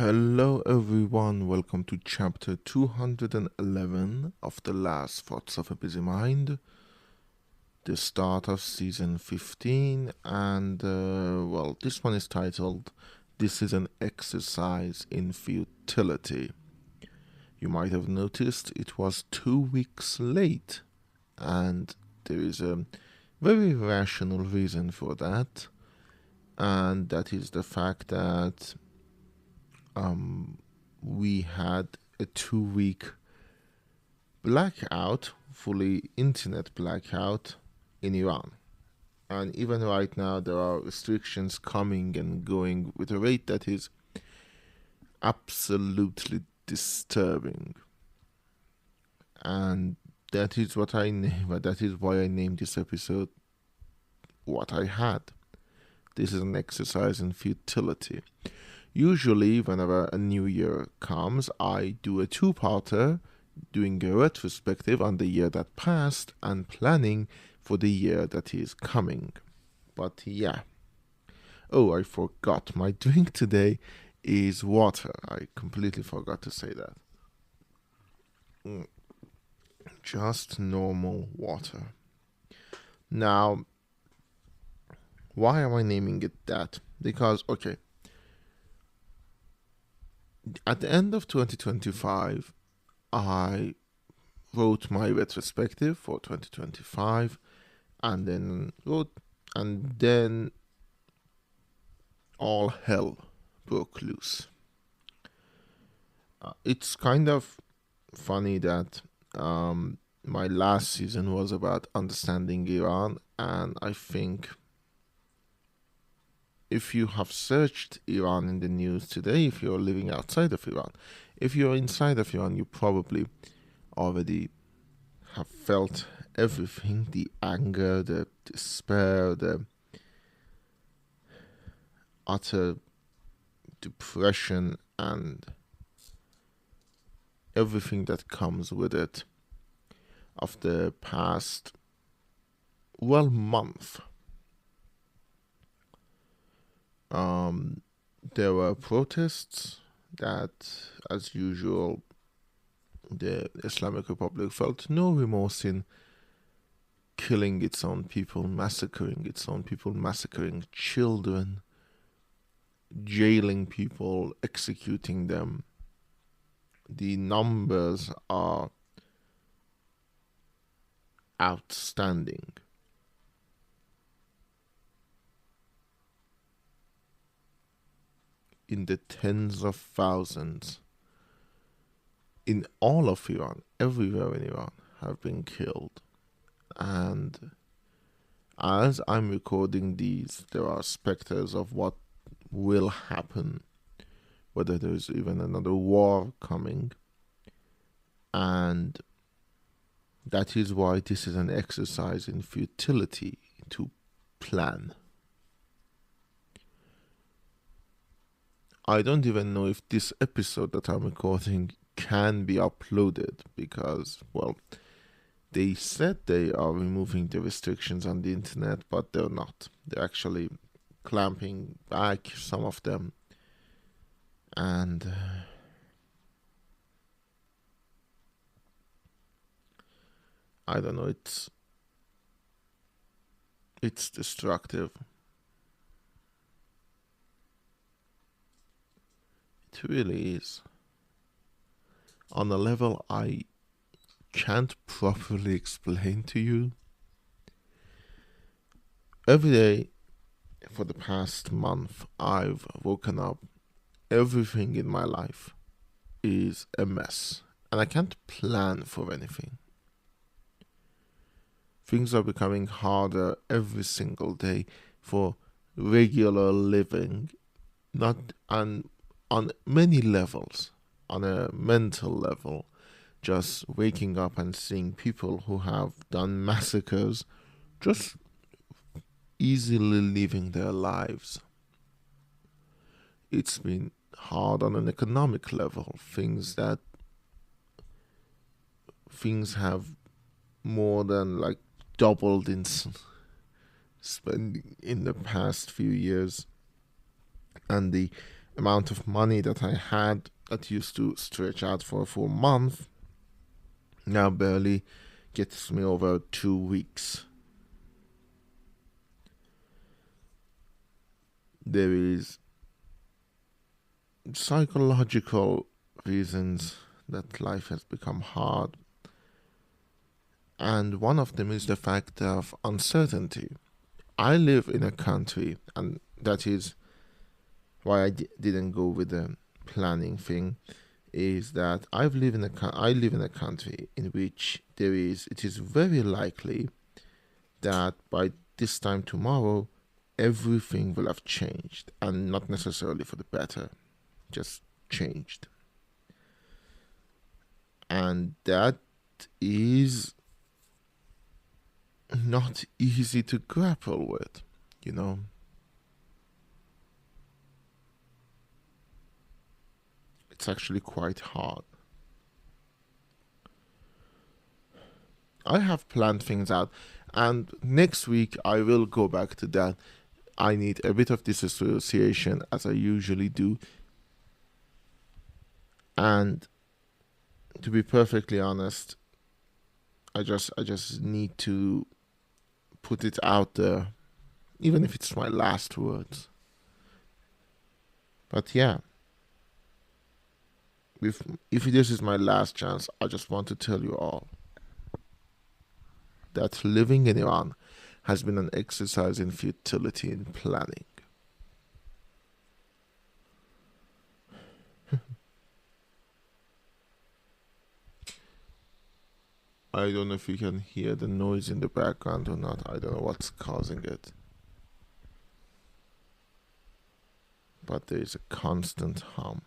Hello everyone, welcome to chapter 211 of The Last Thoughts of a Busy Mind, the start of season 15, and this one is titled This is an Exercise in Futility. You might have noticed it was 2 weeks late, and there is a very rational reason for that, and that is the fact that we had a 2 week blackout, fully internet blackout in Iran. And even right now, there are restrictions coming and going with a rate that is absolutely disturbing. And that is what that is why I named this episode What I Had. This is an exercise in futility. Usually, whenever a new year comes, I do a two-parter, doing a retrospective on the year that passed and planning for the year that is coming. But yeah. Oh, I forgot. My drink today is water. I completely forgot to say that. Just normal water. Now, why am I naming it that? Because, okay, at the end of 2025, I wrote my retrospective for 2025 and then all hell broke loose. It's kind of funny that my last season was about understanding Iran, and I think if you have searched Iran in the news today, if you're living outside of Iran, if you're inside of Iran, you probably already have felt everything: the anger, the despair, the utter depression, and everything that comes with it of the past, month. There were protests that, as usual, the Islamic Republic felt no remorse in killing its own people, massacring its own people, massacring children, jailing people, executing them. The numbers are outstanding. In the tens of thousands in all of Iran, everywhere in Iran, have been killed. And as I'm recording these, there are specters of what will happen, whether there's even another war coming. And that is why this is an exercise in futility to plan. I don't even know if this episode that I'm recording can be uploaded because, they said they are removing the restrictions on the internet, but they're not. They're actually clamping back some of them. And I don't know, it's destructive. It really is. On a level I can't properly explain to you. Every day for the past month, I've woken up. Everything in my life is a mess, and I can't plan for anything. Things are becoming harder every single day for regular living, not on many levels, on a mental level, just waking up and seeing people who have done massacres just easily living their lives. It's been hard on an economic level. Things have more than doubled in spending in the past few years, and the amount of money that I had that used to stretch out for a full month now barely gets me over 2 weeks. There is psychological reasons that life has become hard, and one of them is the fact of uncertainty. I live in a country, and that is why I didn't go with the planning thing, is that I live in a country in which it is very likely that by this time tomorrow everything will have changed, and not necessarily for the better, just changed. And that is not easy to grapple with, you know. It's actually quite hard. I have planned things out, and next week I will go back to that. I need a bit of disassociation, as I usually do, and to be perfectly honest, I just need to put it out there, even if it's my last words. But yeah, if this is my last chance, I just want to tell you all that living in Iran has been an exercise in futility in planning. I don't know if you can hear the noise in the background or not. I don't know what's causing it. But there is a constant hum.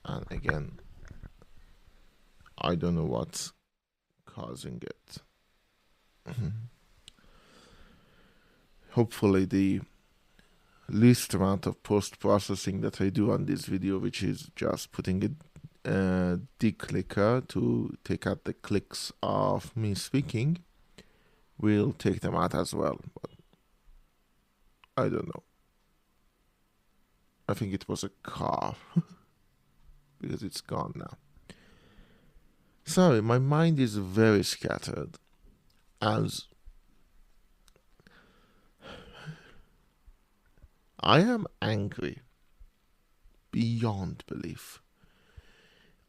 And again, I don't know what's causing it. Hopefully the least amount of post-processing that I do on this video, which is just putting a declicker to take out the clicks of me speaking, will take them out as well. But I don't know. I think it was a car because it's gone now. Sorry, my mind is very scattered, as I am angry beyond belief.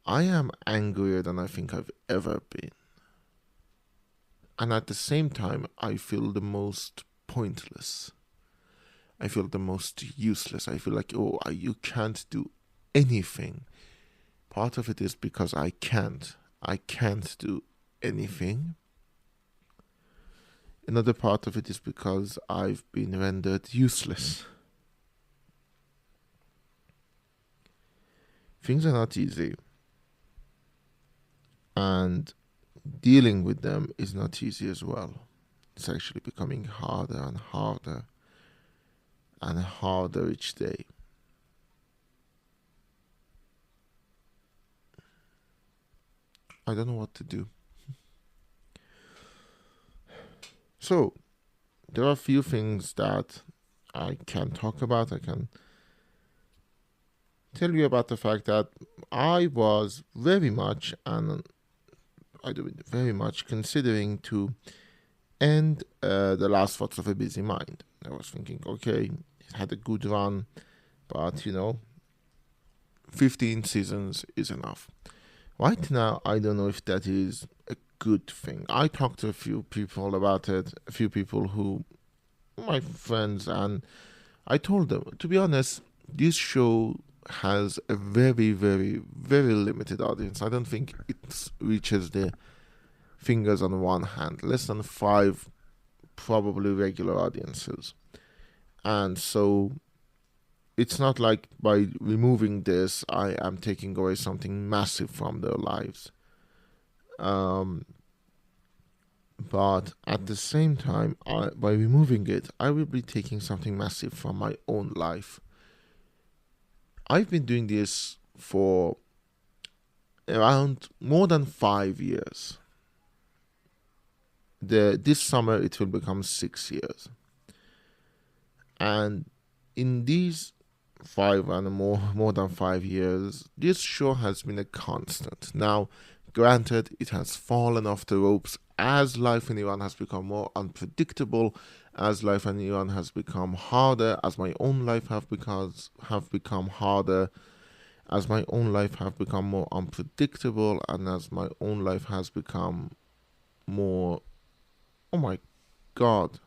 I am angrier than I think I've ever been. And at the same time, I feel the most pointless. I feel the most useless. I feel like, oh, you can't do anything. Part of it is because I can't. I can't do anything. Another part of it is because I've been rendered useless. Things are not easy. And dealing with them is not easy as well. It's actually becoming harder and harder and harder each day. I don't know what to do. So, there are a few things that I can talk about. I can tell you about the fact that I was very much considering to end the last thoughts of a busy mind. I was thinking, okay, it had a good run, but 15 seasons is enough. Right now, I don't know if that is a good thing. I talked to a few people about it, a few people who, my friends, and I told them, to be honest, this show has a very, very, very limited audience. I don't think it reaches the fingers on one hand, less than 5 probably regular audiences. And so it's not like by removing this, I am taking away something massive from their lives. But at the same time, by removing it, I will be taking something massive from my own life. I've been doing this for around more than 5 years. This summer it will become 6 years. And in these five and more than 5 years, this show has been a constant. Now, granted, it has fallen off the ropes as life in Iran has become more unpredictable, as life in Iran has become harder, as my own life have become harder, as my own life have become more unpredictable, and as my own life has become more. Oh my god!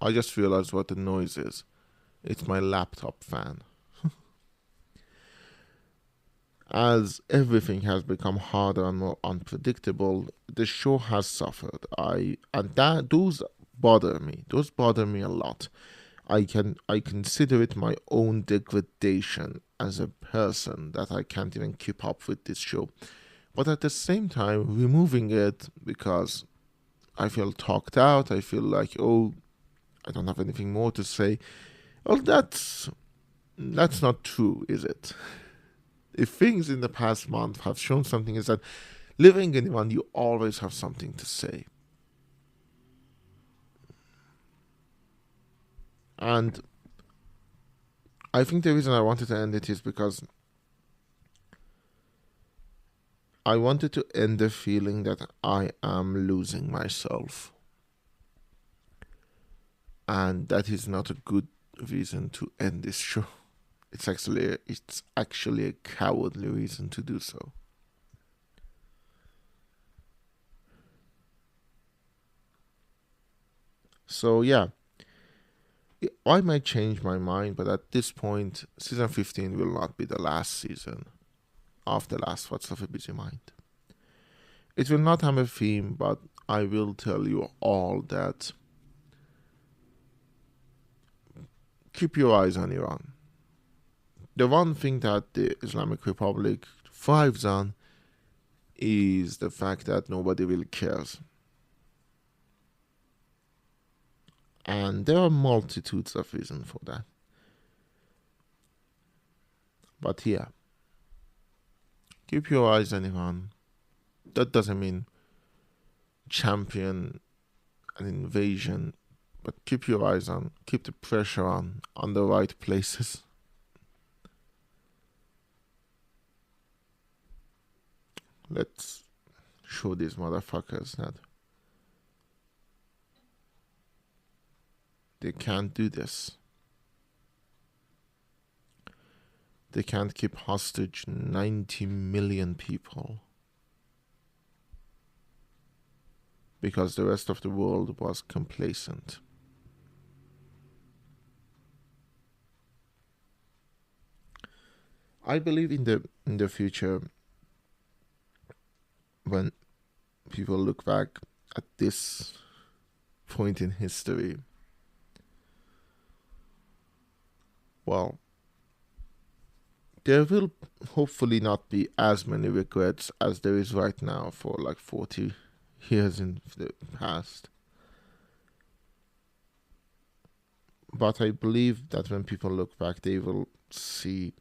I just realized what the noise is. It's my laptop fan. As everything has become harder and more unpredictable, the show has suffered. Those bother me. Those bother me a lot. I consider it my own degradation as a person that I can't even keep up with this show. But at the same time, removing it because I feel talked out. I feel like, oh, I don't have anything more to say. Well, that's not true, is it? If things in the past month have shown something, is that living in Iran, you always have something to say. And I think the reason I wanted to end it is because I wanted to end the feeling that I am losing myself. And that is not a good reason to end this show. It's actually a cowardly reason to do so. So yeah, I might change my mind, but at this point, season 15 will not be the last season of the last What's of a Busy Mind. It will not have a theme, but I will tell you all that keep your eyes on Iran. The one thing that the Islamic Republic thrives on is the fact that nobody really cares. And there are multitudes of reasons for that. But yeah, keep your eyes on Iran. That doesn't mean champion an invasion, but keep your eyes keep the pressure on the right places. Let's show these motherfuckers that they can't do this. They can't keep hostage 90 million people because the rest of the world was complacent. I believe in the future, when people look back at this point in history, well, there will hopefully not be as many regrets as there is right now for like 40 years in the past. But I believe that when people look back, they will see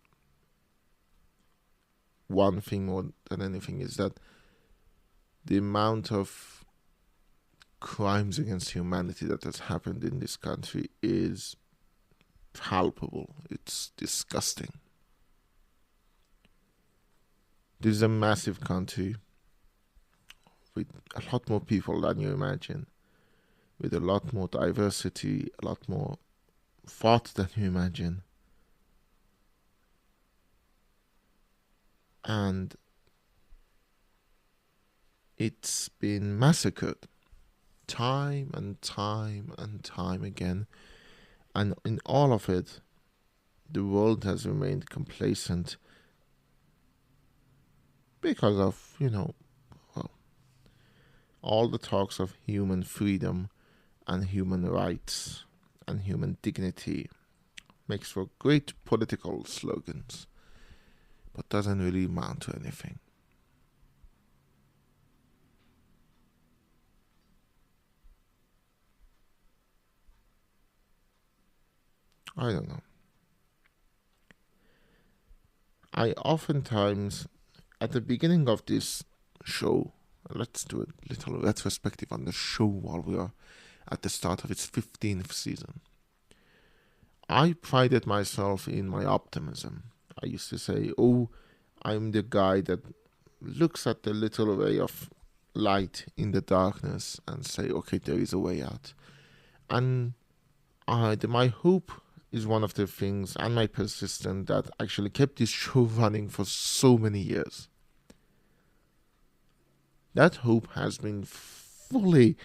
one thing more than anything, is that the amount of crimes against humanity that has happened in this country is palpable. It's disgusting. This is a massive country with a lot more people than you imagine, with a lot more diversity, a lot more thought than you imagine. And it's been massacred time and time and time again. And in all of it, the world has remained complacent because of, well, all the talks of human freedom and human rights and human dignity makes for great political slogans, but doesn't really amount to anything. I don't know. I oftentimes, at the beginning of this show, let's do a little retrospective on the show while we are at the start of its 15th season. I prided myself in my optimism. I used to say, oh, I'm the guy that looks at the little ray of light in the darkness and say, okay, there is a way out. And my hope is one of the things, and my persistence, that actually kept this show running for so many years. That hope has been fully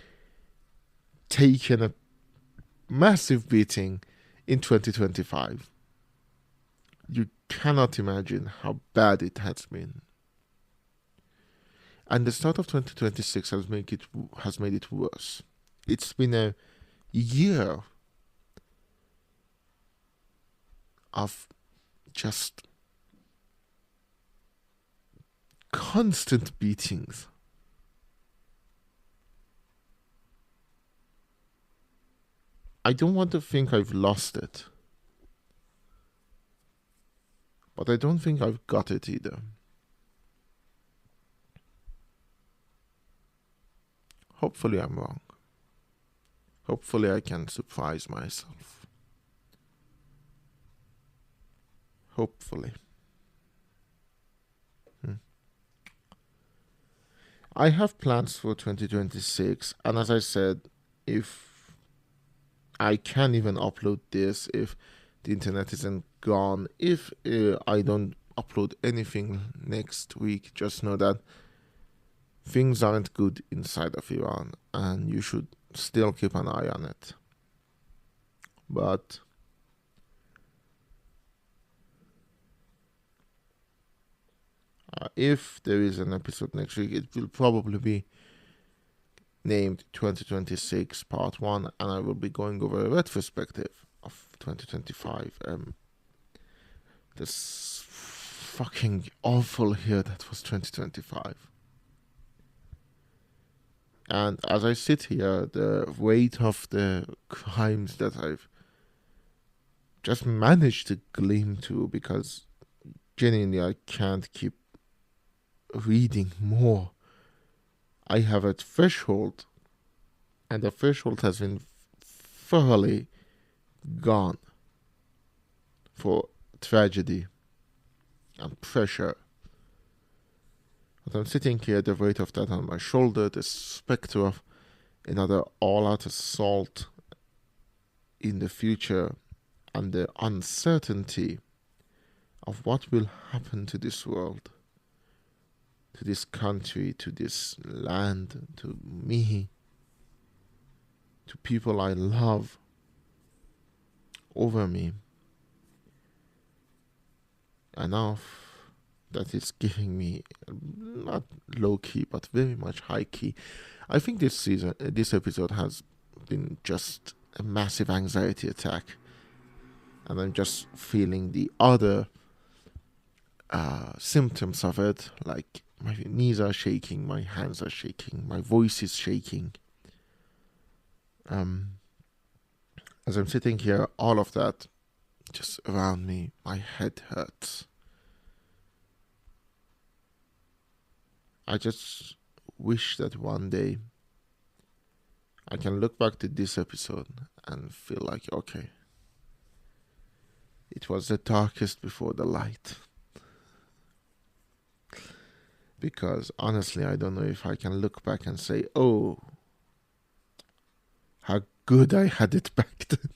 taken a massive beating in 2025. You cannot imagine how bad it has been. And the start of 2026 has made it worse. It's been a year of just constant beatings. I don't want to think I've lost it, but I don't think I've got it either. Hopefully I'm wrong. Hopefully I can surprise myself. Hopefully. I have plans for 2026, and as I said, if I can't even upload this, if the internet isn't gone, if I don't upload anything next week, just know that things aren't good inside of Iran, and you should still keep an eye on it. But if there is an episode next week, it will probably be named 2026 Part 1, and I will be going over a retrospective of 2025. This fucking awful year that was 2025. And as I sit here, the weight of the crimes that I've just managed to glean to, because genuinely I can't keep reading more. I have a threshold, and the threshold has been thoroughly gone for tragedy and pressure. But I'm sitting here, the weight of that on my shoulder, the specter of another all-out assault in the future, and the uncertainty of what will happen to this world, to this country, to this land, to me, to people I love, over me. Enough that is giving me, not low key, but very much high key. I think this episode has been just a massive anxiety attack, and I'm just feeling the other symptoms of it, like my knees are shaking, my hands are shaking, my voice is shaking. As I'm sitting here, all of that just around me, my head hurts. I just wish that one day I can look back to this episode and feel like, okay, it was the darkest before the light. Because honestly, I don't know if I can look back and say, oh, how good I had it back then.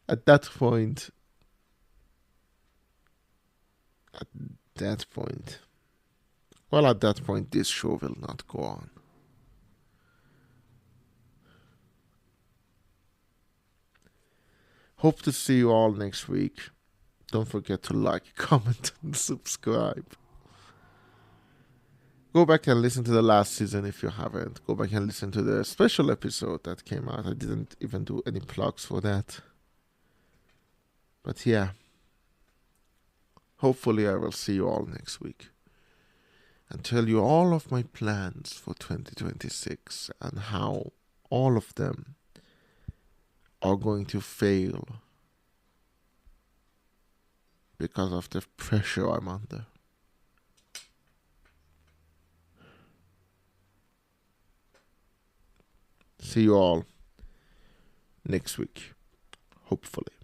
At that point, this show will not go on. Hope to see you all next week. Don't forget to like, comment, and subscribe. Go back and listen to the last season if you haven't. Go back and listen to the special episode that came out. I didn't even do any plugs for that. But yeah. Hopefully I will see you all next week and tell you all of my plans for 2026 and how all of them are going to fail because of the pressure I'm under. See you all next week, hopefully.